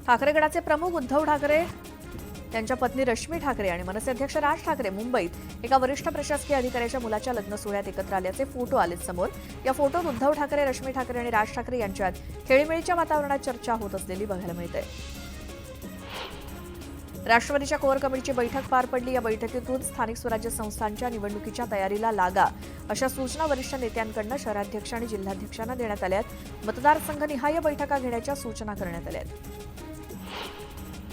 ठाकरे गटाचे प्रमुख उद्धव ठाकरे, त्यांच्या पत्नी रश्मी ठाकरे आणि मनसे अध्यक्ष राज ठाकरे मुंबईत एका वरिष्ठ प्रशासकीय अधिकाऱ्याच्या मुलाच्या लग्न सोहळ्यात एकत्र आल्याचे फोटो आलेत समोर। या फोटोत उद्धव ठाकरे, रश्मी ठाकरे आणि राज ठाकरे यांच्यात खेळीमेळीच्या वातावरणात चर्चा होत असलेली बघायला मिळते। राष्ट्रवादीच्या कोअर कमिटीची बैठक पार पडली। या बैठकीतून स्थानिक स्वराज्य संस्थांच्या निवडणुकीच्या तयारीला लागा अशा सूचना वरिष्ठ नेत्यांकडून शहराध्यक्ष आणि जिल्हाध्यक्षांना देण्यात आल्यात। मतदारसंघनिहाय बैठका घेण्याच्या सूचना करण्यात आल्यात।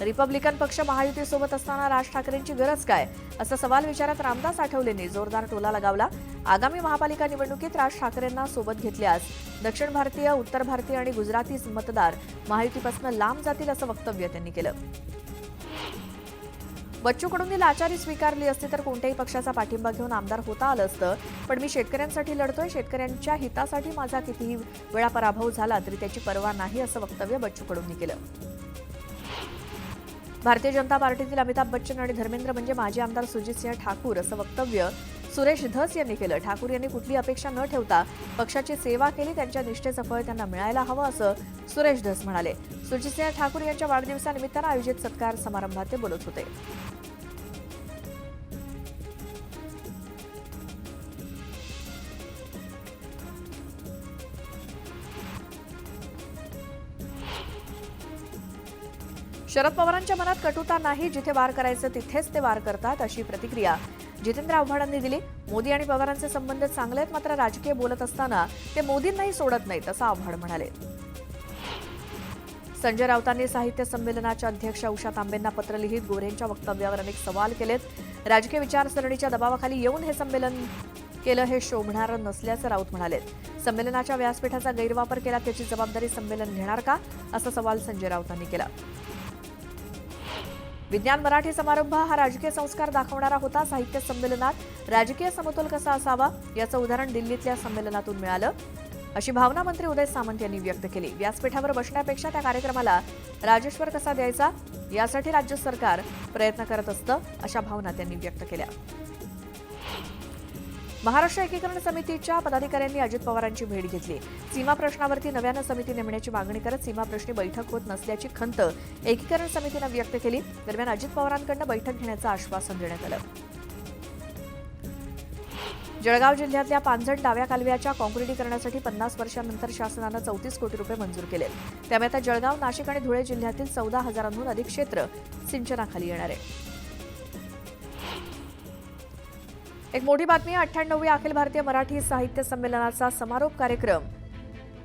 रिपब्लिकन पक्ष महायुतीसोबत असताना राज ठाकरेंची गरज काय, असा सवाल विचारत रामदास आठवलेंनी जोरदार टोला लगावला। आगामी महापालिका निवडणुकीत राज ठाकरेंना सोबत घेतल्यास दक्षिण भारतीय, उत्तर भारतीय आणि गुजराती मतदार महायुतीपासून लांब जातील असं वक्तव्य त्यांनी केलं। बच्चू कडूंनी लाचारी स्वीकारली असती तर कोणत्याही पक्षाचा पाठिंबा घेऊन आमदार होता आलं असतं, पण मी शेतकऱ्यांसाठी लढतोय, शेतकऱ्यांच्या हितासाठी माझा कितीही वेळा पराभव झाला तरी त्याची पर्वा नाही असं वक्तव्य बच्चू कडूंनी केलं। भारतीय जनता पार्टीतील अमिताभ बच्चन आणि धर्मेंद्र म्हणजे माजी आमदार सुजितसिंह ठाकूर असं वक्तव्य सुरेश धस यांनी केलं। ठाकूर यांनी कुठली अपेक्षा न ठेवता पक्षाची सेवा केली, त्यांच्या निष्ठेचं फळ त्यांना मिळायला हवं असं सुरेश धस म्हणाले। सुजितसिंह ठाकूर यांच्या वाढदिवसानिमित्तानं आयोजित सत्कार समारंभात ते बोलत होते। शरद पवारांच्या मनात कटुता नाही, जिथे वार करायचं तिथेच ते वार करतात अशी प्रतिक्रिया जितेंद्र आव्हाडांनी दिली। मोदी आणि पवारांचे संबंध चांगले आहेत, मात्र राजकीय बोलत असताना ते मोदींनाही सोडत नाहीत असं आव्हाड म्हणाले। संजय राऊतांनी साहित्य संमेलनाच्या अध्यक्ष उषा तांबेंना पत्र लिहित गोरेंच्या वक्तव्यावर अनेक सवाल केलेत। राजकीय विचारसरणीच्या दबावाखाली येऊन हे संमेलन केलं हे शोभणारं नसल्याचं राऊत म्हणाले। संमेलनाच्या व्यासपीठाचा गैरवापर केला त्याची जबाबदारी संमेलन घेणार का, असा सवाल संजय राऊतांनी केला। विज्ञान मराठी समारंभ हा राजकीय संस्कार दाखवणारा होता। साहित्य संमेलनात राजकीय समतोल कसा असावा याचं उदाहरण दिल्लीतल्या संमेलनातून मिळालं, अशी भावना मंत्री उदय सामंत यांनी व्यक्त केली। व्यासपीठावर बसण्यापेक्षा त्या कार्यक्रमाला राजेश्वर कसा द्यायचा यासाठी राज्य सरकार प्रयत्न करत असतं, अशा भावना त्यांनी व्यक्त केल्या। महाराष्ट्र एकीकरण समितीच्या पदाधिकाऱ्यांनी अजित पवारांची भेट घेतली। सीमा प्रश्नावरती नव्यानं समिती नेमण्याची मागणी करत सीमा प्रश्नी बैठक होत नसल्याची खंत एकीकरण समितीनं व्यक्त केली। दरम्यान अजित पवारांकडून बैठक घेण्याचं आश्वासन देण्यात आलं। जळगाव जिल्ह्यातल्या पांझण डाव्या कालव्याच्या काँक्रिटीकरणासाठी 50 वर्षांनंतर शासनानं 34 कोटी रुपये मंजूर केले। त्यामुळे आता जळगाव, नाशिक आणि धुळे जिल्ह्यातील 14,000हून अधिक क्षेत्र सिंचनाखाली येणार आहे। एक मोठी बातमी, 98व्या अखिल भारतीय मराठी साहित्य संमेलनाचा समारोप कार्यक्रम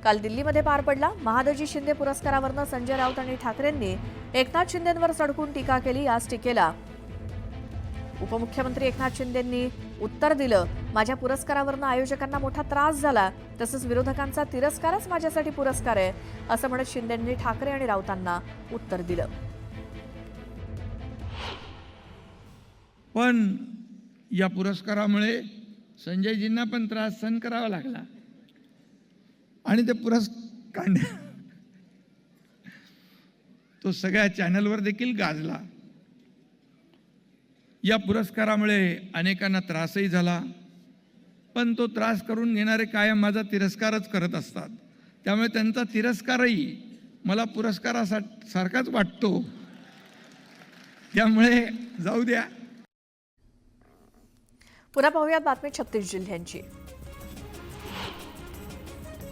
काल दिल्लीमध्ये पार पडला। महादजी शिंदे पुरस्कारावरनं संजय राऊत आणि ठाकरेंनी एकनाथ शिंदेंवर सडकून टीका केली। याच टीकेला उपमुख्यमंत्री एकनाथ शिंदेंनी उत्तर दिलं, माझ्या पुरस्कारावरनं आयोजकांना मोठा त्रास झाला, तसंच विरोधकांचा तिरस्कारच माझ्यासाठी पुरस्कार आहे, असं म्हणत शिंदेंनी ठाकरे आणि राऊतांना उत्तर दिलं। पण या पुरस्कारामुळे संजयजींना पण त्रास सहन करावा लागला आणि ते पुरस्कार तो सगळ्या चॅनलवर देखील गाजला। या पुरस्कारामुळे अनेकांना त्रासही झाला, पण तो त्रास करून घेणारे कायम माझा तिरस्कारच करत असतात, त्यामुळे त्यांचा तिरस्कारही मला पुरस्कारासारखाच वाटतो। त्यामुळे जाऊ द्या। पुन्हा पाहूयात बातमी 36 जिल्ह्यांची।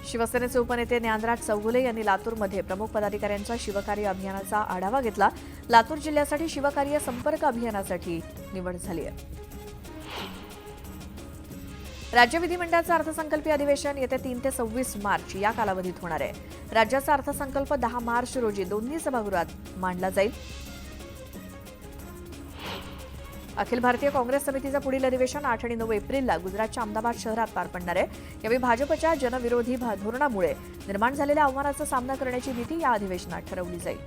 शिवसेनेचे उपनेते ज्ञानराज चौगुले यांनी लातूरमध्ये प्रमुख पदाधिकाऱ्यांचा शिवकार्य अभियानाचा आढावा घेतला। लातूर जिल्ह्यासाठी शिवकार्य संपर्क अभियानासाठी निवड झाली आहे। राज्य विधिमंडळाचं अर्थसंकल्पीय अधिवेशन येत्या 3 ते 26 मार्च या कालावधीत होणार आहे। राज्याचा अर्थसंकल्प 10 मार्च रोजी दोन्ही सभागृहात मांडला जाईल। अखिल भारतीय काँग्रेस समितीचं पुढील अधिवेशन 8 आणि 9 एप्रिलला गुजरातच्या अहमदाबाद शहरात पार पडणार आहे। यावेळी भाजपच्या जनविरोधी धोरणामुळे निर्माण झालेल्या आव्हानाचा सामना करण्याची नीती या अधिवेशनात ठरवली जाईल।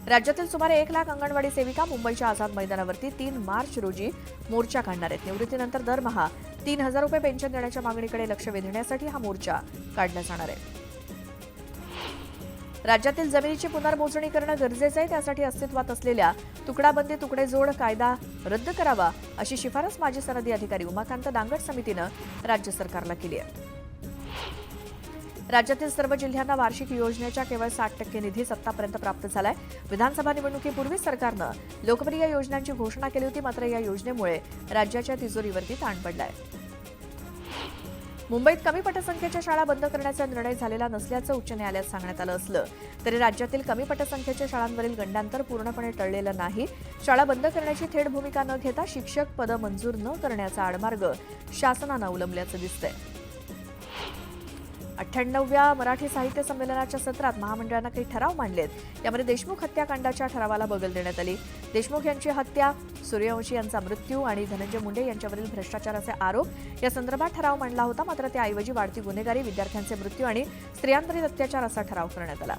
राज्यातील सुमारे 1 लाख अंगणवाडी सेविका मुंबईच्या आझाद मैदानावरती 3 मार्च रोजी मोर्चा काढणार आहेत। निवृत्तीनंतर दरमहा 3,000 रुपये पेन्शन देण्याच्या मागणीकडे लक्ष वेधण्यासाठी हा मोर्चा काढला जाणार आहे। राज्यातील जमिनीची पुनर्मोजणी करणं गरजेचं आहे, त्यासाठी अस्तित्वात असलेल्या तुकडाबंदी तुकडेजोड कायदा रद्द करावा अशी शिफारस माजी सनदी अधिकारी उमाकांत दांगट समितीनं राज्य सरकारला केली आहे। राज्यातील सर्व जिल्ह्यांना वार्षिक योजनेच्या केवळ 60% निधीच आतापर्यंत प्राप्त झालाय. विधानसभा निवडणुकीपूर्वी सरकारनं लोकप्रिय योजनांची घोषणा केली होती, मात्र या योजनेमुळे राज्याच्या तिजोरीवरती ताण पडलाय. मुंबईत कमी पटसंख्येच्या शाळा बंद करण्याचा निर्णय झालेला नसल्याचं उच्च न्यायालयात सांगण्यात आलं असलं तरी राज्यातील कमी पटसंख्येच्या शाळांवरील गंडांतर पूर्णपणे टळलेलं नाही. शाळा बंद करण्याची थेट भूमिका न घेता शिक्षक पदं मंजूर न करण्याचा आडमार्ग शासनानं अवलंबल्याचं दिसतंय. 98व्या मराठी साहित्य संमेलनाच्या सत्रात महामंडळानं काही ठराव मांडलेत. यामध्ये देशमुख हत्याकांडाच्या ठरावाला बगल देण्यात आली. देशमुख यांची हत्या, सूर्यवंशी यांचा मृत्यू आणि धनंजय मुंडे यांच्यावरील भ्रष्टाचाराचे आरोप या संदर्भात ठराव मांडला होता, मात्र त्याऐवजी वाढती गुन्हेगारी, विद्यार्थ्यांचे मृत्यू आणि स्त्रियांवरील अत्याचार असा ठराव करण्यात आला.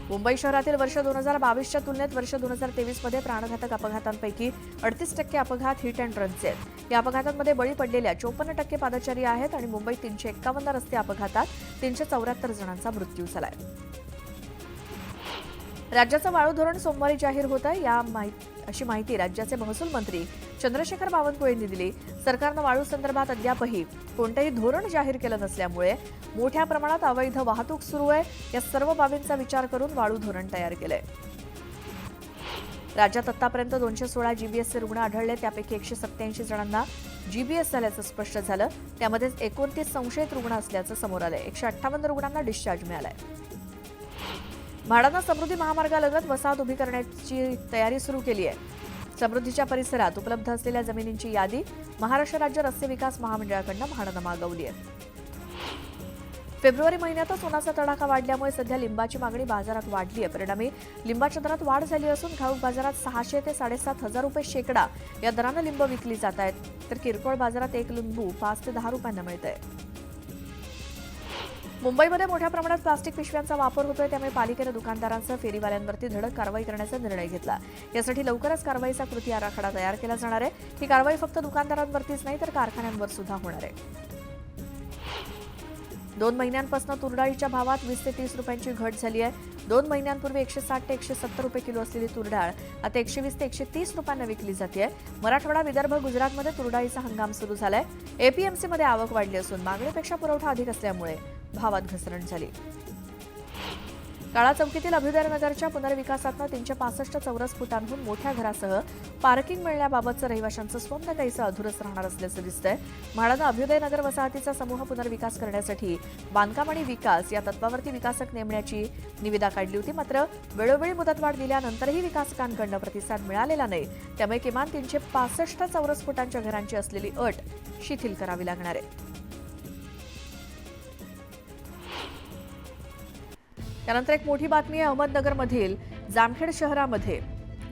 मुंबई शहरातील वर्ष 2022च्या तुलनेत वर्ष 2023 मध्ये प्राणघातक अपघातांपैकी 38% अपघात हिट अँड रनचे आहेत. या अपघातांमध्ये बळी पडलेल्या 54% पादचारी आहेत आणि मुंबईत 351 रस्ते अपघातात 374 जणांचा मृत्यू झालाय. राज्याचं वाळू धोरण सोमवारी जाहीर होत आहे, अशी माहिती राज्याचे महसूल मंत्री चंद्रशेखर बावनकुळे यांनी दिली. सरकारनं वाळू संदर्भात अद्यापही कोणतेही धोरण जाहीर केलं नसल्यामुळे मोठ्या प्रमाणात अवैध वाहतूक सुरू आहे. या सर्व बाबींचा विचार करून वाळू धोरण तयार केलंय. राज्यात आतापर्यंत 216 जीबीएसचे रुग्ण आढळले. त्यापैकी 187 जणांना जीबीएस झाल्याचं स्पष्ट झालं. त्यामध्ये 29 संशयित रुग्ण असल्याचं समोर आलंय. 158 रुग्णांना डिस्चार्ज मिळालाय. म्हाडानं समृद्धी महामार्गालगत वसाहत उभी करण्याची तयारी सुरू केली आहे. समृद्धीच्या परिसरात उपलब्ध असलेल्या जमिनींची यादी महाराष्ट्र राज्य रस्ते विकास महामंडळाकडून म्हाडानं मागवली आहे. फेब्रुवारी महिन्यातच उन्हाचा तडाखा वाढल्यामुळे सध्या लिंबाची मागणी बाजारात वाढली आहे. परिणामी लिंबाच्या दरात वाढ झाली असून घाऊक बाजारात 600 ते 7,500 रुपये शेकडा या दरानं लिंब विकली जात आहेत, तर किरकोळ बाजारात एक लिंबू 5 ते 10 रुपयांना मिळतंय. मुंबईमध्ये मोठ्या प्रमाणात प्लास्टिक पिशव्यांचा वापर होतोय, त्यामुळे पालिकेनं दुकानदारांसह फेरीवाल्यांवरती धडक कारवाई करण्याचा निर्णय घेतला. यासाठी लवकरच कारवाईचा कृती आराखडा तयार केला जाणार आहे. ही कारवाई फक्त दुकानदारांवरतीच नाही तर कारखान्यांवर सुद्धा होणार आहे. 2 महिन्यांपासून तुरडाळीच्या भावात 20 ते 30 रुपयांची घट झाली आहे. 2 महिन्यांपूर्वी 160 ते 170 रुपये किलो असलेली तुरडाळ आता 120 ते 130 रुपयांना विकली जाते. मराठवाडा, विदर्भ, गुजरातमध्ये तुरडाळीचा हंगाम सुरू झालाय. एपीएमसीमध्ये आवक वाढली असून मागणीपेक्षा पुरवठा अधिक असल्यामुळे भावात घसरण झाली. काळा चौकीतील अभ्युदयनगरच्या पुनर्विकासातनं 365 चौरस फुटांहून मोठ्या घरासह पार्किंग मिळण्याबाबतचं रहिवाशांचं स्वप्न काहीसं अधुरच राहणार असल्याचं दिसतंय. म्हाडानं अभ्युदयनगर वसाहतीचा समूह पुनर्विकास करण्यासाठी बांधकाम आणि विकास या तत्वावरती विकासक नेमण्याची निविदा काढली होती, मात्र वेळोवेळी मुदतवाढ दिल्यानंतरही विकासकांकडून प्रतिसाद मिळालेला नाही. त्यामुळे किमान 365 चौरस फुटांच्या घरांची असलेली अट शिथिल करावी लागणार आहे. त्यानंतर एक मोठी बातमी आहे. अहमदनगरमधील जामखेड शहरामध्ये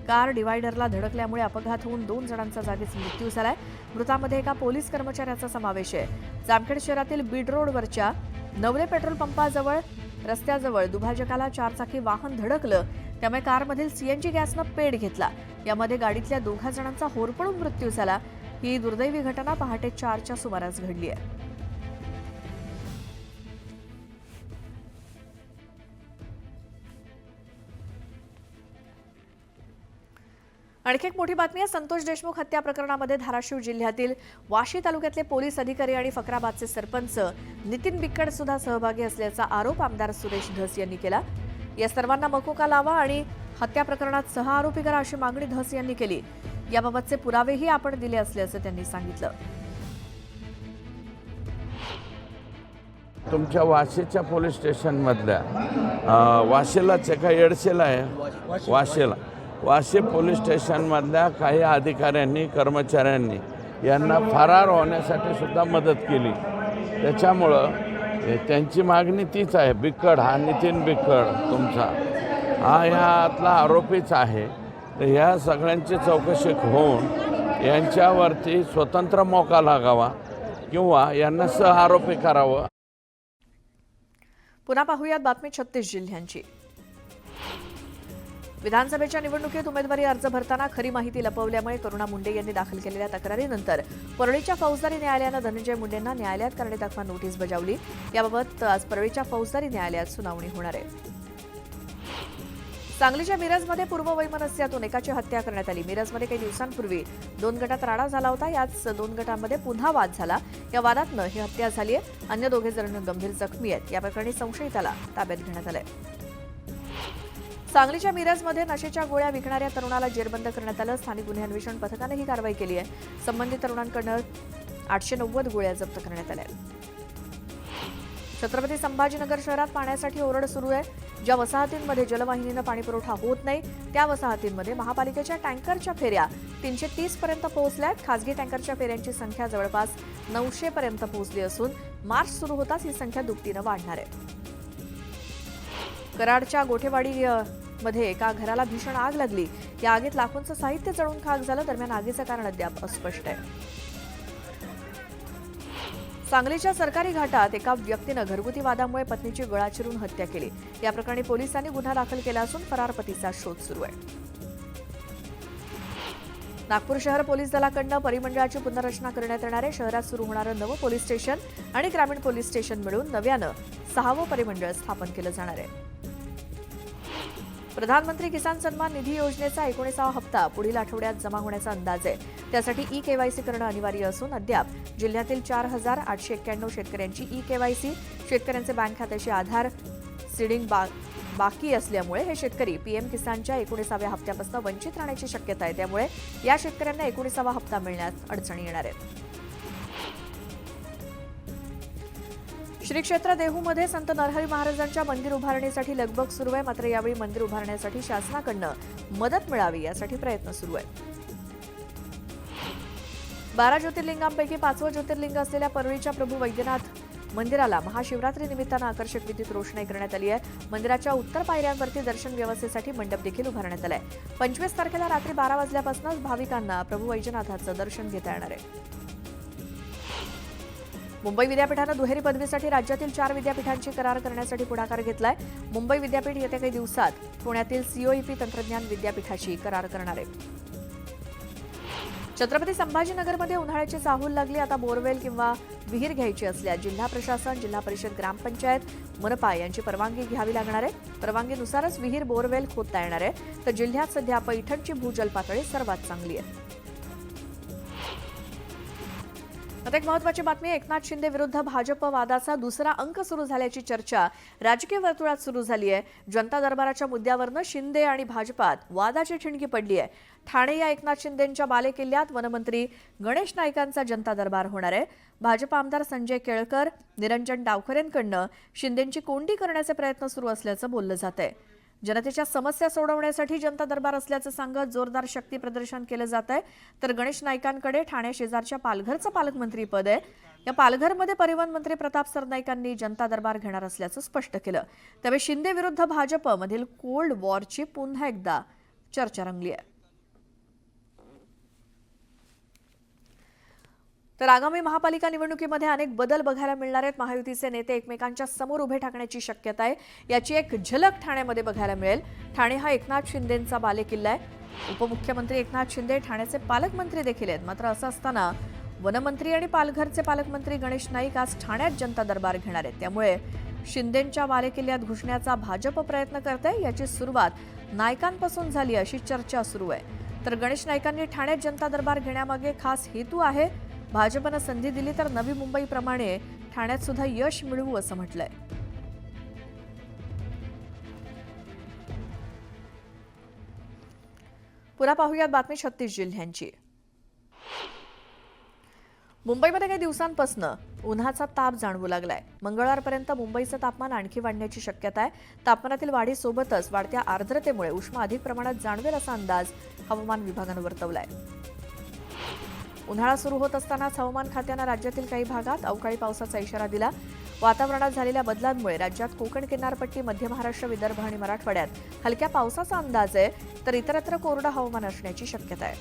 कार डिव्हायडरला धडकल्यामुळे अपघात होऊन 2 जणांचा जागीच मृत्यू झालाय. मृतांमध्ये एका पोलीस कर्मचाऱ्याचा समावेश आहे. जामखेड शहरातील बीड रोडवरच्या नवले पेट्रोल पंपाजवळ रस्त्याजवळ दुभाजकाला 4 चाकी वाहन धडकलं. त्यामुळे कारमधील सीएनजी गॅसनं पेट घेतला. यामध्ये गाडीतल्या 2 जणांचा होरपळून मृत्यू झाला. ही दुर्दैवी घटना पहाटे 4च्या सुमारास घडली आहे. आणखी एक मोठी बातमी आहे. संतोष देशमुख हत्या प्रकरणामध्ये धाराशिव जिल्ह्यातील वाशी तालुक्यातले पोलीस अधिकारी आणि फकराबादचे सरपंच नितीन बिक्कड सुद्धा सहभागी असल्याचा आरोप आमदार सुरेश धस यांनी केला. या सर्वांना मकोका लावा आणि हत्या प्रकरणात 6 आरोपी करा अशी मागणी धस यांनी केली. याबाबतचे पुरावेही आपण दिले असल्याचं त्यांनी सांगितलं. तुमच्या वाशीच्या पोलीस स्टेशनमधल्या वाशीलाच एका येडसेला आहे वाशी पोलीस स्टेशनमधल्या काही अधिकाऱ्यांनी कर्मचाऱ्यांनी यांना फरार होण्यासाठी सुद्धा मदत केली. त्याच्यामुळं त्यांची मागणी तीच आहे. बिक्कड हा नितीन बिक्कड तुमचा हा ह्यातला आरोपीच आहे. तर ह्या सगळ्यांची चौकशी होऊन यांच्यावरती स्वतंत्र मोका लागावा किंवा यांना सह आरोपी करावं. पुन्हा पाहूयात बातमी 36 जिल्ह्यांची. विधानसभेच्या निवडणुकीत उमेदवारी अर्ज भरताना खरी माहिती लपवल्यामुळे करुणा मुंडे यांनी दाखल केलेल्या तक्रारीनंतर परळीच्या फौजदारी न्यायालयानं धनंजय मुंडेंना न्यायालयात करणे दाखवा नोटीस बजावली. याबाबत आज परळीच्या फौजदारी न्यायालयात सुनावणी होणार आहे. सांगलीच्या मिरजमध्ये पूर्व वैमनस्यातून एकाची हत्या करण्यात आली. मिरजमध्ये काही दिवसांपूर्वी 2 गटात राडा झाला होता. याच 2 गटांमध्ये पुन्हा वाद झाला. या वादातनं ही हत्या झाली आहे. अन्य 2 जण गंभीर जखमी आहेत. या प्रकरणी संशयिताला ताब्यात घेण्यात आलंय. सांगलीच्या मिरजमध्ये नशेच्या गोळ्या विकणाऱ्या तरुणाला जेरबंद करण्यात आलं. स्थानिक गुन्हे अन्वेषण पथकाने ही कारवाई केली आहे. संबंधित तरुणांकडून 890 गोळ्या जप्त करण्यात आल्या. छत्रपती संभाजीनगर शहरात पाण्यासाठी ओरड सुरू आहे. ज्या वसाहतींमध्ये जलवाहिनीनं पाणीपुरवठा होत नाही त्या वसाहतींमध्ये महापालिकेच्या टँकरच्या फेऱ्या 330 पर्यंत पोहोचल्या आहेत. खासगी टँकरच्या फेऱ्यांची संख्या जवळपास 900 पर्यंत पोहोचली असून मार्च सुरू होताच ही संख्या दुपटीनं वाढणार आहे. कराडच्या गोठेवाडी मध्ये एका घराला भीषण आग लागली. या आगीत लाखोंचं साहित्य जळून खाक झालं. दरम्यान आगीचं कारण अद्याप अस्पष्ट आहे. सांगलीच्या सरकारी घाटात एका व्यक्तीनं घरगुती वादामुळे पत्नीची गळा चिरून हत्या केली. या प्रकरणी पोलिसांनी गुन्हा दाखल केला असून फरार पतीचा शोध सुरू आहे. नागपूर शहर पोलीस दलाकडून परिमंडळाची पुनर्रचना करण्यात येणार आहे. शहरात सुरू होणारं नवं पोलीस स्टेशन आणि ग्रामीण पोलीस स्टेशन मिळून नव्यानं 6वं परिमंडळ स्थापन केलं जाणार आहे. प्रधानमंत्री किसान सन्मान निधी योजनेचा 19वा हप्ता पुढील आठवड्यात जमा होण्याचा अंदाज आहे. त्यासाठी ई-केवायसी करणं अनिवार्य असून अद्याप जिल्ह्यातील 4,891 शेतकऱ्यांची ई-केवायसी, शेतकऱ्यांचे बँक खात्याशी आधार सीडिंग बाकी असल्यामुळे हे शेतकरी पीएम किसानच्या 19व्या हप्त्यापासून वंचित राहण्याची शक्यता आहे. त्यामुळे या शेतकऱ्यांना 19वा हप्ता मिळण्यात अडचणी येणार आहेत. श्री क्षेत्र देहूमध्ये संत नरहरी महाराजांच्या मंदिर उभारणीसाठी लगबग सुरू आहे. मात्र यावेळी मंदिर उभारण्यासाठी शासनाकडून मदत मिळावी यासाठी प्रयत्न सुरू आहेत. 12 ज्योतिर्लिंगांपैकी 5वं ज्योतिर्लिंग असलेल्या परळीच्या प्रभू वैद्यनाथ मंदिराला महाशिवरात्री निमित्तानं आकर्षक विद्युत रोषणाई करण्यात आली आहे. मंदिराच्या उत्तर पायऱ्यांवरती दर्शन व्यवस्थेसाठी मंडप देखील उभारण्यात आलाय. 25 तारखेला रात्री 12 वाजल्यापासूनच भाविकांना प्रभू वैद्यनाथाचं दर्शन घेता येणार आहे. मुंबई विद्यापीठानं दुहेरी पदवीसाठी राज्यातील 4 विद्यापीठांची करार करण्यासाठी पुढाकार घेतलाय. मुंबई विद्यापीठ येत्या काही दिवसात पुण्यातील सीओईपी तंत्रज्ञान विद्यापीठाशी करार करणार आहे. छत्रपती संभाजीनगरमध्ये उन्हाळ्याची चाहूल लागली. आता बोरवेल किंवा विहीर घ्यायची असल्यास जिल्हा प्रशासन, जिल्हा परिषद, ग्रामपंचायत, मनपा यांची परवानगी घ्यावी लागणार आहे. परवानगीनुसारच विहीर, बोरवेल खोदता येणार आहे. तर जिल्ह्यात सध्या पैठणची भूजल पातळी सर्वात चांगली आहे. आता एक महत्त्वाची बातमी. एकनाथ शिंदे विरुद्ध भाजप वादाचा दुसरा अंक सुरू झाल्याची चर्चा राजकीय वर्तुळात सुरू झाली आहे. जनता दरबाराच्या मुद्द्यावरनं शिंदे आणि भाजपात वादाची ठिणगी पडली आहे. ठाणे या एकनाथ शिंदेंच्या बालेकिल्ल्यात वनमंत्री गणेश नाईकांचा जनता दरबार होणार आहे. भाजप आमदार संजय केळकर, निरंजन डावखरेंकडनं शिंदेंची कोंडी करण्याचे प्रयत्न सुरू असल्याचं बोललं जात आहे. जनतेच्या समस्या सोडवण्यासाठी जनता दरबार असल्याचं सांगत जोरदार शक्ती प्रदर्शन केलं जात आहे. तर गणेश नाईकांकडे ठाणे शेजारच्या पालघरचं पालकमंत्री पद आहे. या पालघरमध्ये परिवहन मंत्री प्रताप सरनाईकांनी जनता दरबार घेणार असल्याचं स्पष्ट केलं. त्यामुळे शिंदे विरुद्ध भाजपमधील कोल्ड वॉरची पुन्हा एकदा चर्चा रंगली आहे. तर आगामी महापालिका निवडणुकीमध्ये अनेक बदल बघायला मिळणार आहेत. महायुतीचे नेते एकमेकांच्या समोर उभे ठाकण्याची शक्यता आहे. याची एक झलक ठाण्यामध्ये बघायला मिळेल. ठाणे हा एकनाथ शिंदेंचा बालेकिल्ला आहे. उपमुख्यमंत्री एकनाथ शिंदे ठाण्याचे पालकमंत्री देखील आहेत. मात्र असं असताना वनमंत्री आणि पालघरचे पालकमंत्री गणेश नाईक आज ठाण्यात जनता दरबार घेणार आहेत. त्यामुळे शिंदेंच्या बालेकिल्ल्यात घुसण्याचा भाजप प्रयत्न करते. याची सुरुवात नाईकांपासून झाली अशी चर्चा सुरू आहे. तर गणेश नाईकांनी ठाण्यात जनता दरबार घेण्यामागे खास हेतू आहे. भाजपनं संधी दिली तर नवी मुंबईप्रमाणे ठाण्यात सुद्धा यश मिळवू असं म्हटलंय. पुन्हा पाहूयात बातमी 36 जिल्ह्यांची. मुंबईमध्ये काही दिवसांपासून उन्हाचा ताप जाणवू लागलाय. मंगळवारपर्यंत मुंबईचं तापमान आणखी वाढण्याची शक्यता आहे. तापमानातील वाढीसोबतच वाढत्या आर्द्रतेमुळे उष्मा अधिक प्रमाणात जाणवेल असा अंदाज हवामान विभागानं वर्तवलाय. उन्हाळा सुरू होत असतानाच हवामान खात्यानं राज्यातील काही भागात अवकाळी पावसाचा इशारा दिला. वातावरणात झालेल्या बदलांमुळे राज्यात कोकण किनारपट्टी, मध्य महाराष्ट्र, विदर्भ आणि मराठवाड्यात हलक्या पावसाचा अंदाज आहे. तर इतरत्र कोरडं हवामान असण्याची शक्यता आहे.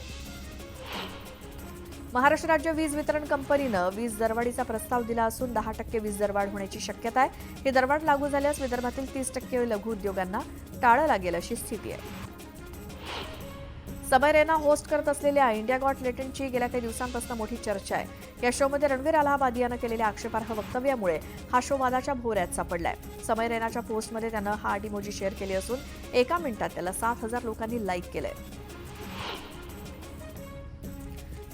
महाराष्ट्र राज्य वीज वितरण कंपनीनं वीज दरवाढीचा प्रस्ताव दिला असून 10% वीज दरवाढ होण्याची शक्यता आहे. ही दरवाढ लागू झाल्यास विदर्भातील 30% लघु उद्योगांना टाळं लागेल अशी स्थिती आहे. समय रैना होस्ट करत असलेल्या इंडिया गॉट टॅलेंटची गेल्या काही दिवसांपासून मोठी चर्चा आहे. या शोमध्ये रणवीर अलाहाबादी यानं केलेल्या आक्षेपार्ह वक्तव्यामुळे हा शो वादाच्या भोवऱ्यात सापडलाय. समय रैनाच्या पोस्टमध्ये त्यानं हार्ट इमोजी शेअर केले असून 1 मिनिटात त्याला 7,000 लोकांनी लाईक केलंय.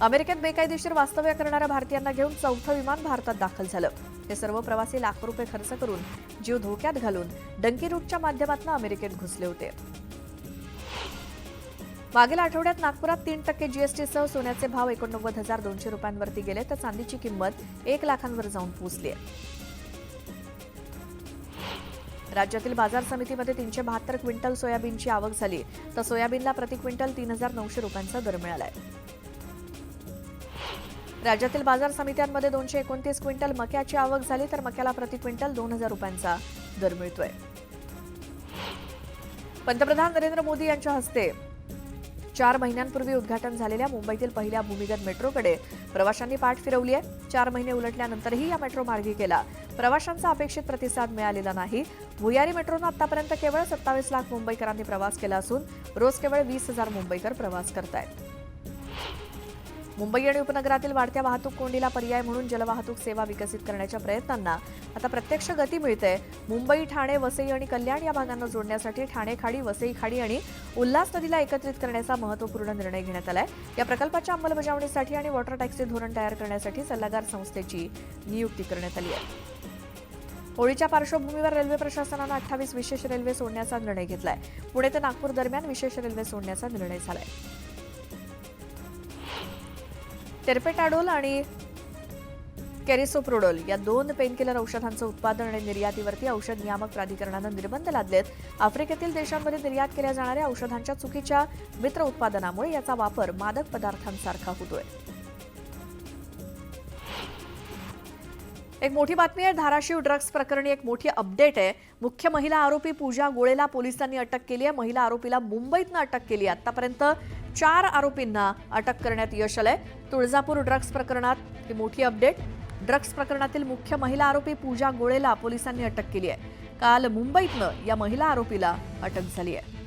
अमेरिकेत बेकायदेशीर वास्तव्य करणाऱ्या भारतीयांना घेऊन 4थं विमान भारतात दाखल झालं. हे सर्व प्रवासी लाखो रुपये खर्च करून जीव धोक्यात घालून डंकी रूटच्या माध्यमातून अमेरिकेत घुसले होते. मागील आठवड्यात नागपुरात 3% जीएसटीसह सोन्याचे भाव 89,200 रुपयांवरती गेले तर चांदीची किंमत 1 लाखांवर जाऊन पोहोचली. राज्यातील बाजार समितीमध्ये 372 क्विंटल सोयाबीनची आवक झाली तर सोयाबीनला प्रति क्विंटल 3,900 रुपयांचा दर मिळालाय. राज्यातील बाजार समित्यांमध्ये 229 क्विंटल मक्याची आवक झाली तर मक्याला प्रति क्विंटल 2,000 रुपयांचा दर मिळतोय. पंतप्रधान नरेंद्र मोदी यांच्या हस्ते 4 महिन्यांपूर्वी उद्घाटन झालेल्या मुंबईतील पहिल्या भूमिगत मेट्रोकडे प्रवाशांनी पाठ फिरवली आहे. 4 महिने उलटल्यानंतरही या मेट्रो मार्गिकेला प्रवाशांचा अपेक्षित प्रतिसाद मिळालेला नाही. भुयारी मेट्रोनं आतापर्यंत केवळ 27 लाख मुंबईकरांनी प्रवास केला असून रोज केवळ 20,000 मुंबईकर प्रवास करतायत. मुंबई आणि उपनगरातील वाढत्या वाहतूक कोंडीला पर्याय म्हणून जलवाहतूक सेवा विकसित करण्याच्या प्रयत्नांना आता प्रत्यक्ष गती मिळते. मुंबई, ठाणे, वसई आणि कल्याण या भागांना जोडण्यासाठी ठाणे खाडी, वसई खाडी आणि उल्हास नदीला एकत्रित करण्याचा महत्त्वपूर्ण निर्णय घेण्यात आलाय. या प्रकल्पाच्या अंमलबजावणीसाठी आणि वॉटर टॅक्सी धोरण तयार करण्यासाठी सल्लागार संस्थेची नियुक्ती करण्यात आली आहे. होळीच्या पार्श्वभूमीवर रेल्वे प्रशासनानं 28 विशेष रेल्वे सोडण्याचा निर्णय घेतलाय. पुणे ते नागपूर दरम्यान विशेष रेल्वे सोडण्याचा निर्णय झालाय. टेरपेटाडोल आणि कॅरिसोप्रोडोल या 2 पेनकिलर औषधांचं उत्पादन आणि निर्यातीवरती औषध नियामक प्राधिकरणानं निर्बंध लादलेत. आफ्रिकेतील देशांमध्ये निर्यात केल्या जाणाऱ्या औषधांच्या चुकीच्या मित्र उत्पादनामुळे याचा वापर मादक पदार्थांसारखा होतोय. एक मोठी बातमी आहे. धाराशिव ड्रग्ज प्रकरणी एक मोठी अपडेट आहे. मुख्य महिला आरोपी पूजा गोळेला पोलिसांनी अटक केली आहे. महिला आरोपीला मुंबईतनं अटक केली आहे. आतापर्यंत 4 आरोपींना अटक करण्यात यश आलंय. तुळजापूर ड्रग्ज प्रकरणात ही मोठी अपडेट. ड्रग्ज प्रकरणातील मुख्य महिला आरोपी पूजा गोळेला पोलिसांनी अटक केली आहे. काल मुंबईतनं या महिला आरोपीला अटक झाली आहे.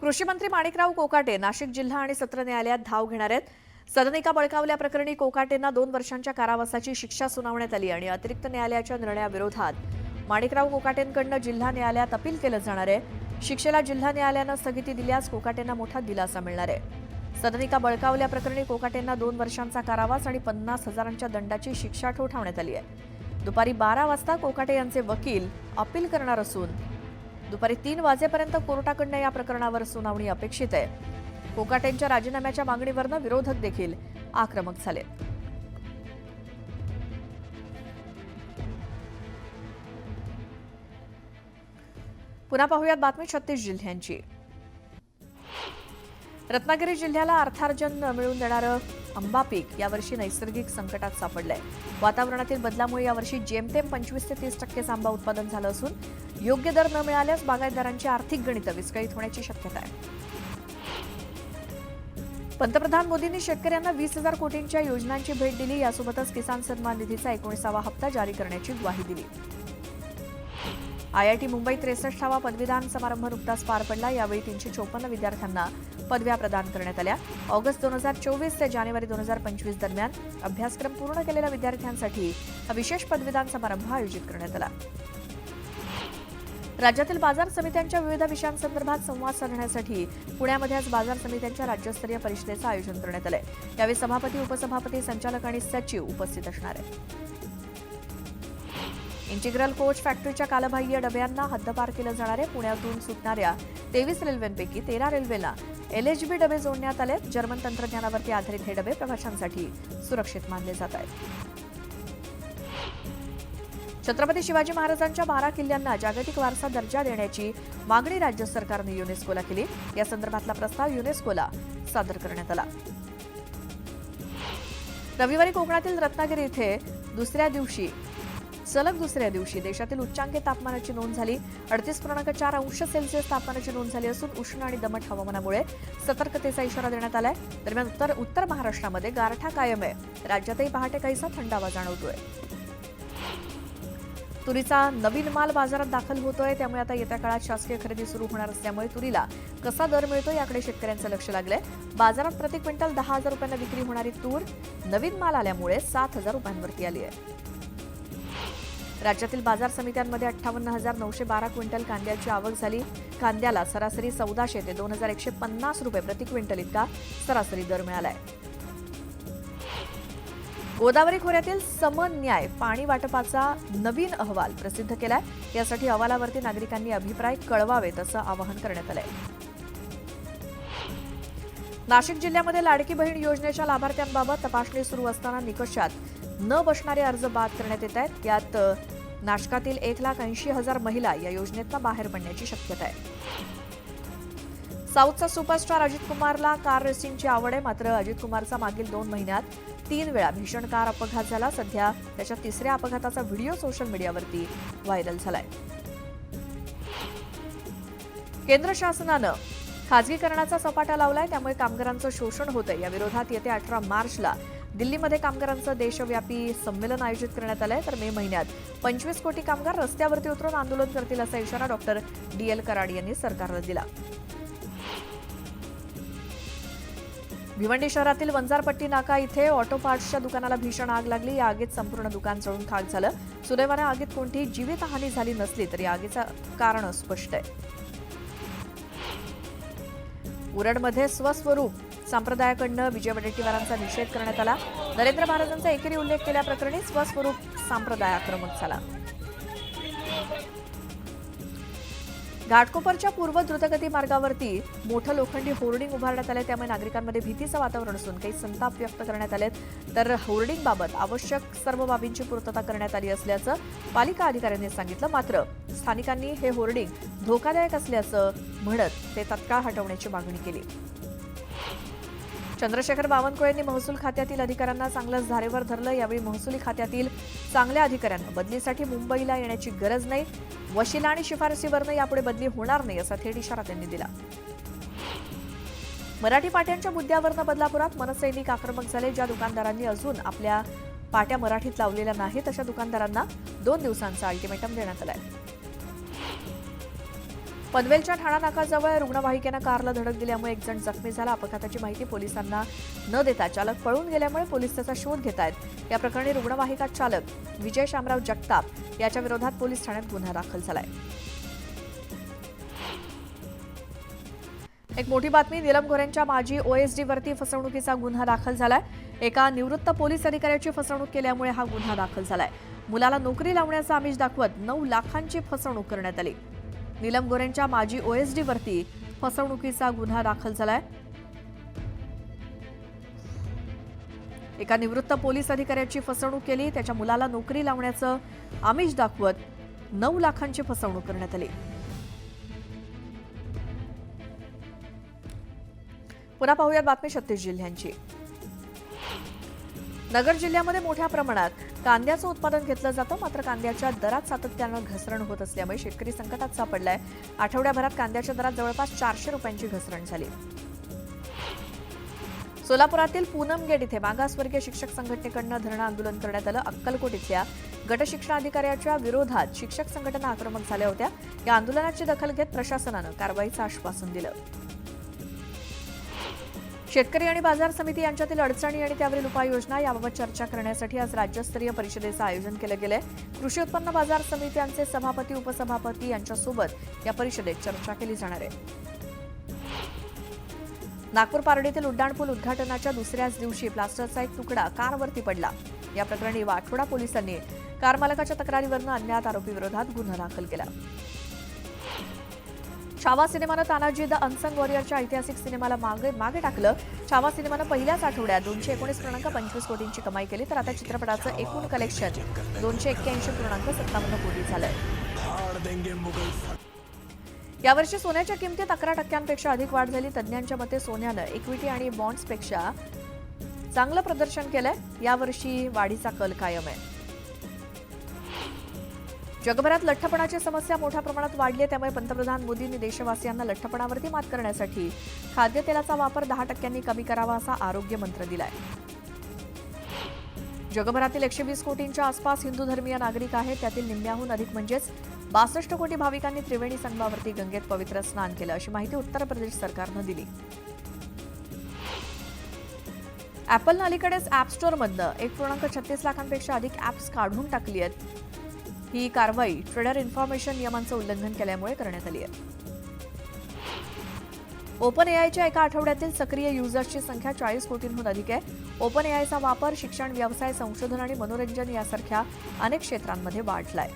कृषी मंत्री माणिकराव कोकाटे नाशिक जिल्हा आणि सत्र न्यायालयात धाव घेणार आहेत. सदनिका बळकावल्याप्रकरणी कोकाटेंना 2 वर्षांच्या कारावासाची शिक्षा सुनावण्यात आली आणि अतिरिक्त न्यायालयाच्या निर्णयाविरोधात माणिकराव कोकाटेंकडून जिल्हा न्यायालयात अपील केलं जाणार आहे. शिक्षेला जिल्हा न्यायालयानं स्थगिती दिल्यास कोकाटेंना मोठा दिलासा मिळणार आहे. सदनिका बळकावल्याप्रकरणी कोकाटेंना 2 वर्षांचा कारावास आणि 50,000च्या दंडाची शिक्षा ठोठावण्यात आली आहे. दुपारी 12 वाजता कोकाटे यांचे वकील अपील करणार असून दुपारी 3 वाजेपर्यंत कोर्टाकडून या प्रकरणावर सुनावणी अपेक्षित आहे. कोकाटेंच्या राजीनाम्याच्या मागणीवरनं विरोधक देखील आक्रमक झाले. पुन्हा पाहूयात बातमी 36 जिल्ह्यांची. रत्नागिरी जिल्ह्याला अर्थार्जन मिळवून देणारं आंबा पीक यावर्षी नैसर्गिक संकटात सापडलंय. वातावरणातील बदलामुळे यावर्षी जेमतेम 25 ते 30% आंबा उत्पादन झालं असून योग्य दर न मिळाल्यास बागायतदारांची आर्थिक गणितं विस्कळीत होण्याची शक्यता आहे. पंतप्रधान मोदींनी शेतकऱ्यांना 20,000 कोटींच्या योजनांची भेट दिली. यासोबतच किसान सन्मान निधीचा 19वा हप्ता जारी करण्याची ग्वाही दिली. IIT मुंबई 63वा पदवीदान समारंभ नुकताच पार पडला. यावेळी 354 विद्यार्थ्यांना पदव्या प्रदान करण्यात आल्या. ऑगस्ट 2024 ते जानेवारी 2025 दरम्यान अभ्यासक्रम पूर्ण केलेल्या विद्यार्थ्यांसाठी हा विशेष पदवीदान समारंभ आयोजित करण्यात आला. राज्यातील बाजार समित्यांच्या विविध विषयांसंदर्भात संवाद साधण्यासाठी पुण्यामध्ये आज बाजार समित्यांच्या राज्यस्तरीय परिषदेचं आयोजन करण्यात आलंय. यावेळी सभापती, उपसभापती, संचालक आणि सचिव उपस्थित असणार आहेत. इंटिग्रल कोच फॅक्टरीच्या कालबाह्य डब्यांना हद्दपार केलं जाणार आहे. पुण्यातून सुटणाऱ्या 23 रेल्वेंपैकी 13 रेल्वेला LHB डबे जोडण्यात आले. जर्मन तंत्रज्ञानावरती आधारित हे डबे प्रवाशांसाठी सुरक्षित मानले जात आहेत. छत्रपती शिवाजी महाराजांच्या 12 किल्ल्यांना जागतिक वारसा दर्जा देण्याची मागणी राज्य सरकारने युनेस्कोला केली. या संदर्भातला प्रस्ताव युनेस्कोला सादर करण्यात आला. रविवारी कोकणातील रत्नागिरी इथे सलग दुसऱ्या दिवशी देशातील उच्चांकी तापमानाची नोंद झाली. 38.4 अंश सेल्सिअस तापमानाची नोंद झाली असून उष्ण आणि दमट हवामानामुळे सतर्कतेचा इशारा देण्यात आलाय. दरम्यान उत्तर महाराष्ट्रामध्ये गारठा कायम आहे. राज्यातही पहाटे काहीसा थंडावा जाणवतोय. तुरीचा नवीन माल बाजारात दाखल होतोय, त्यामुळे आता येत्या काळात शासकीय खरेदी सुरू होणार असल्यामुळे तुरीला कसा दर मिळतो याकडे शेतकऱ्यांचं लक्ष लागलंय. बाजारात प्रति क्विंटल 10,000 रुपयांना विक्री होणारी तूर नवीन माल आल्यामुळे 7,000 रुपयांवरती आली आहे. राज्यातील बाजार समित्यांमध्ये 58,912 क्विंटल कांद्याची आवक झाली. कांद्याला सरासरी 1,400 ते 2,150 रुपये प्रति क्विंटल इतका सरासरी दर मिळालाय. गोदावरी खोऱ्यातील समन्याय पाणी वाटपाचा नवीन अहवाल प्रसिद्ध केलाय. यासाठी अहवालावरती नागरिकांनी अभिप्राय कळवावेत असं आवाहन करण्यात आलंय. नाशिक जिल्ह्यामध्ये लाडकी बहीण योजनेच्या लाभार्थ्यांबाबत तपासणी सुरू असताना निकषात न बसणारे अर्ज बाद करण्यात येत आहेत. यात नाशकातील 1,80,000 महिला या योजनेतून बाहेर पडण्याची शक्यता आहे. साऊथचा सुपरस्टार अजित कुमारला कार रेसिंगची आवड आहे, मात्र अजित कुमारचा मागील 2 महिन्यात 3 वेळा भीषण कार अपघात झाला. सध्या त्याच्या 3ऱ्या अपघाताचा व्हिडिओ सोशल मीडियावरती व्हायरल झालाय. केंद्र शासनानं खासगीकरणाचा सपाटा लावलाय, त्यामुळे कामगारांचं शोषण होतंय. या विरोधात येत्या 18 मार्चला दिल्लीमध्ये कामगारांचं देशव्यापी संमेलन आयोजित करण्यात आलंय. तर मे महिन्यात 25 कोटी कामगार रस्त्यावरती उतरून आंदोलन करतील असा इशारा डॉक्टर DL कराड यांनी सरकारला दिला. भिवंडी शहरातील वंजारपट्टी नाका इथे ऑटो पार्ट्सच्या दुकानाला भीषण आग लागली. या आगीत संपूर्ण दुकान जळून खाक झालं. सुदैवाने आगीत कोणतीही जीवितहानी झाली नसली तरी आगीचं कारण स्पष्ट आहे. उरणमध्ये स्वस्वरूप संप्रदायाकडनं विजय वडेट्टीवारांचा निषेध करण्यात आला. नरेंद्र महाराजांचा एकेरी उल्लेख केल्याप्रकरणी स्वस्वरूप संप्रदाय आक्रमक झाला. घाटकोपरच्या पूर्व द्रुतगती मार्गावरती मोठं लोखंडी होर्डिंग उभारण्यात आले, त्यामुळे नागरिकांमध्ये भीतीचं वातावरण असून काही संताप व्यक्त करण्यात आलेत. तर होर्डिंगबाबत आवश्यक सर्व बाबींची पूर्तता करण्यात आली असल्याचं पालिका अधिकाऱ्यांनी सांगितलं. मात्र स्थानिकांनी हे होर्डिंग धोकादायक असल्याचं म्हणत ते तत्काळ हटवण्याची मागणी केली. चंद्रशेखर बावनकुळेंनी महसूल खात्यातील अधिकाऱ्यांना चांगलंच धारेवर धरलं. यावेळी महसुली खात्यातील चांगल्या अधिकाऱ्यांना बदलीसाठी मुंबईला येण्याची गरज नाही, वशिला आणि शिफारसीवरनं यापुढे बदली होणार नाही असा थेट इशारा त्यांनी दिला. मराठी पाट्यांच्या मुद्द्यावरनं बदलापुरात मनसैनिक आक्रमक झाले. ज्या दुकानदारांनी अजून आपल्या पाट्या मराठीत लावलेल्या नाहीत अशा दुकानदारांना 2 दिवसांचा अल्टिमेटम देण्यात आलाय. पनवेलच्या ठाणा नाकाजवळ रुग्णवाहिकेनं कारला धडक दिल्यामुळे 1 जण जखमी झाला. अपघाताची माहिती पोलिसांना न देता चालक पळून गेल्यामुळे पोलीस त्याचा शोध घेत आहेत. या प्रकरणी रुग्णवाहिका चालक विजय शामराव जगताप याच्या विरोधात पोलीस ठाण्यात गुन्हा दाखल झालाय. एक मोठी बातमी, नीलम गोऱ्हेंच्या माजी OSD वरती फसवणुकीचा गुन्हा दाखल झालाय. एका निवृत्त पोलीस अधिकाऱ्याची फसवणूक केल्यामुळे हा गुन्हा दाखल झालाय. मुलाला नोकरी लावण्याचा आमिष दाखवत 9 लाखांची फसवणूक करण्यात आली. नीलम गोऱ्हेंच्या माजी OSD वरती फसवणुकीचा गुन्हा दाखल झालाय. एका निवृत्त पोलीस अधिकाऱ्याची फसवणूक केली, त्याच्या मुलाला नोकरी लावण्याचं आमिष दाखवत 9 लाखांची फसवणूक करण्यात आली. पुन्हा पाहूयात बातमी 36 जिल्ह्यांची. नगर जिल्ह्यामध्ये मोठ्या प्रमाणात कांद्याचं उत्पादन घेतलं जातं, मात्र कांद्याच्या दरात सातत्यानं घसरण होत असल्यामुळे शेतकरी संकटात सापडलाय. आठवड्याभरात कांद्याच्या दरात जवळपास 400 रुपयांची घसरण झाली. सोलापुरातील पूनम गेट इथे मागासवर्गीय शिक्षक संघटनेकडनं धरणं आंदोलन करण्यात आलं. अक्कलकोट इथल्या गट शिक्षणाधिकाऱ्याच्या विरोधात शिक्षक संघटना आक्रमक झाल्या होत्या. या आंदोलनाची दखल घेत प्रशासनानं कारवाईचं आश्वासन दिलं. शेतकरी आणि बाजार समिती यांच्यातील अडचणी आणि त्यावरील उपाययोजना याबाबत चर्चा करण्यासाठी आज राज्यस्तरीय परिषदेचं आयोजन केलं गेलंय. कृषी उत्पन्न बाजार समित्यांचे सभापती उपसभापती यांच्यासोबत या परिषदेत चर्चा केली जाणार आहे. नागपूर पारडीतील उड्डाणपूल उद्घाटनाच्या दुसऱ्याच दिवशी प्लास्टरचा एक तुकडा कारवरती पडला. या प्रकरणी वाठोडा पोलिसांनी कार मालकाच्या तक्रारीवरून अज्ञात आरोपीविरोधात गुन्हा दाखल केला. छावा सिनेमानं तानाजी द अनसंग वॉरियरच्या ऐतिहासिक सिनेमाला मागे टाकलं. छावा सिनेमानं पहिल्याच आठवड्यात 219.25 कोटींची कमाई केली, तर आता चित्रपटाचं एकूण कलेक्शन 281.57 कोटी झालंय. यावर्षी सोन्याच्या किमतीत 11% अधिक वाढ झाली. तज्ज्ञांच्या मते सोन्यानं इक्विटी आणि बॉन्ड्सपेक्षा चांगलं प्रदर्शन केलंय. यावर्षी वाढीचा कल कायम आहे. जगभरात लठ्ठपणाची समस्या मोठ्या प्रमाणात वाढली आहे, त्यामुळे पंतप्रधान मोदींनी देशवासियांना लठ्ठपणावरती मात करण्यासाठी खाद्यतेलाचा वापर 10% कमी करावा असा आरोग्य मंत्र दिलाय. जगभरातील 120 कोटींच्या आसपास हिंदू धर्मीय नागरिक आहेत. त्यातील निम्म्याहून अधिक म्हणजेच 62 कोटी भाविकांनी त्रिवेणी संगमावरती गंगेत पवित्र स्नान केलं, अशी माहिती उत्तर प्रदेश सरकारनं दिली. ॲपलनं अलीकडेच ॲप स्टोअरमधनं 1.36 लाखांपेक्षा अधिक ॲप्स काढून टाकली आहेत. ही कारवाई ट्रेडर इन्फॉर्मेशन नियमांचं उल्लंघन केल्यामुळे करण्यात आली आहे. ओपन एआयच्या एका आठवड्यातील सक्रिय युजर्सची संख्या 40 कोटींहून अधिक आहे. ओपन एआयचा वापर शिक्षण, व्यवसाय, संशोधन आणि मनोरंजन यासारख्या अनेक क्षेत्रांमध्ये वाढलाय.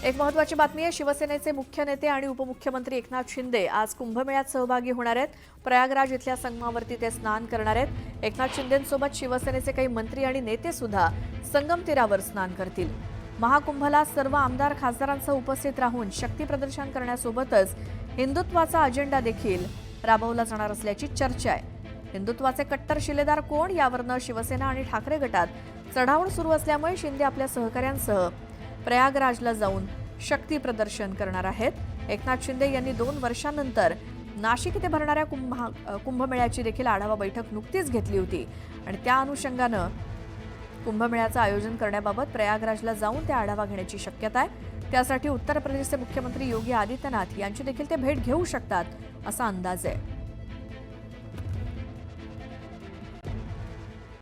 एक महत्त्वाची बातमी आहे. शिवसेनेचे मुख्य नेते आणि उपमुख्यमंत्री एकनाथ शिंदे आज कुंभमेळ्यात सहभागी होणार आहेत. प्रयागराज इथल्या संगमावरती ते स्नान करणार आहेत. एकनाथ शिंदेंसोबत शिवसेनेचे काही मंत्री आणि नेते सुद्धा संगम तीरावर स्नान करतील. महाकुंभला सर्व आमदार खासदारांसह उपस्थित राहून शक्ती प्रदर्शन करण्यासोबतच हिंदुत्वाचा अजेंडा देखील राबवला जाणार असल्याची चर्चा आहे. हिंदुत्वाचे कट्टर शिलेदार कोण यावरनं शिवसेना आणि ठाकरे गटात चढाओढ सुरू असल्यामुळे शिंदे आपल्या सहकाऱ्यांसह प्रयागराजला जाऊन शक्ती प्रदर्शन करणार आहेत. एकनाथ शिंदे यांनी 2 वर्षांनंतर नाशिक इथे भरणाऱ्या कुंभमेळ्याची देखील आढावा बैठक नुकतीच घेतली होती आणि त्या अनुषंगानं कुंभमेळ्याचं आयोजन करण्याबाबत प्रयागराजला जाऊन ते आढावा घेण्याची शक्यता आहे. त्यासाठी उत्तर प्रदेशचे मुख्यमंत्री योगी आदित्यनाथ यांची देखील ते भेट घेऊ शकतात असा अंदाज आहे.